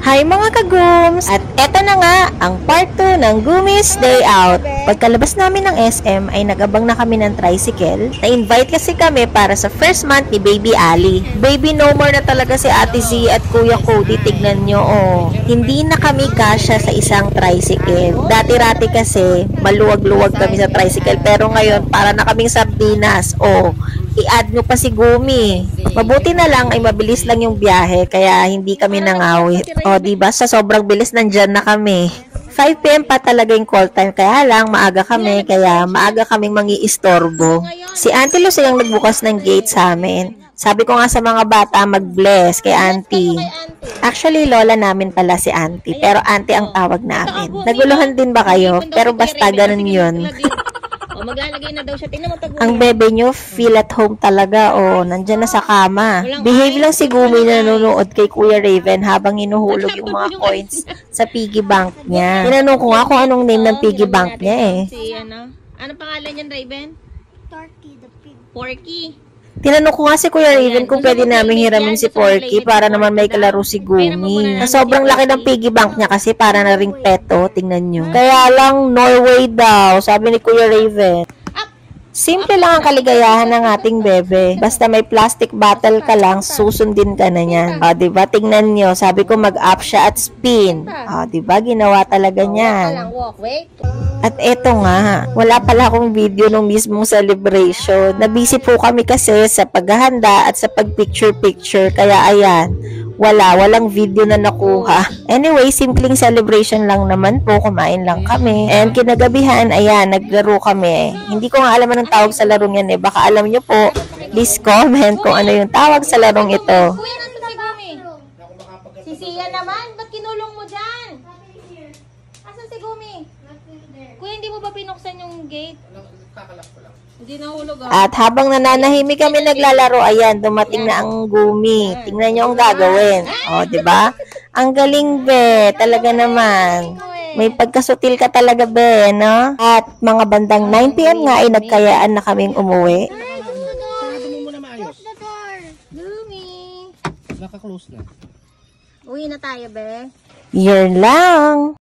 Hi mga ka-gooms! At eto na nga ang part 2 ng Goomies Day Out. Pagkalabas namin ng SM ay nag-abang na kami ng tricycle. Na-invite kasi kami para sa first month ni Baby Ali. Baby no more na talaga si Ate Z at Kuya Cody. Tignan nyo oh. Hindi na kami kasya sa isang tricycle. Dati-rati kasi maluwag-luwag kami sa tricycle. Pero ngayon para na kaming sardinas. Oh, i-add nyo pa si Gumi. Mabuti na lang ay mabilis lang yung biyahe kaya hindi kami nangawit. O diba sa sobrang bilis nandyan na kami. 5 PM pa talaga yung call time kaya lang maaga kami kaya maaga kaming mangiistorbo. Si Auntie Lucy ang nagbukas ng gate sa amin. Sabi ko nga sa mga bata mag-bless kay Auntie. Actually lola namin pala si Auntie pero Auntie ang tawag namin. Naguluhan din ba kayo? Pero basta ganun yun. O, maglalagay na daw siya. Tingnan mo taguya. Ang bebe nyo, feel at home talaga. O, nandyan na sa kama. Behave lang si Gumi na nanonood kay Kuya Raven habang inuhulog yung mga coins sa piggy bank niya. Tinanong ko nga kung anong name ng piggy bank niya eh. Si ano pangalan niyan, Raven? Turkey, the pig. Porky. Tinanong ko nga si Kuya Raven kung pwede namin hiramin si Porky para naman may kalaro si Gumi. Na sobrang laki ng piggy bank niya kasi para na ring peto, tingnan nyo. Kaya lang, Norway daw, sabi ni Kuya Raven. Simple lang ang kaligayahan ng ating bebe. Basta may plastic bottle ka lang, susundin ka na niyan. O, diba? Tingnan nyo, sabi ko mag-up siya at spin. O, diba? Ginawa talaga niyan. Walk, wait. At eto nga, wala pala akong video nung mismong celebration. Nabisi po kami kasi sa paghahanda at sa pag-picture-picture. Kaya ayan, walang video na nakuha. Anyway, simpleng celebration lang naman po. Kumain lang kami. And kinagabihan, ayan, naglaro kami. Hindi ko nga alam anong tawag sa larong yan eh. Baka alam nyo po. Please comment kung ano yung tawag sa larong ito. Kuya, nandun si Gumi. Si Sia naman, ba't kinulong mo dyan? Asan si Gumi? Kuya, hindi mo ba pinuksan yung gate? Hindi nahulog ah. At habang nananahimik kami naglalaro, ayan, dumating na ang Gumi. Tingnan nyo ang gagawin. O, diba? Ang galing, be. Talaga naman. May pagkasutil ka talaga, be, no? At mga bandang 9 PM nga ay nagkayaan na kaming umuwi. Sarado mo muna maayos. The door. Gumi. Naka-close na. Uwi na tayo, be. Yun lang.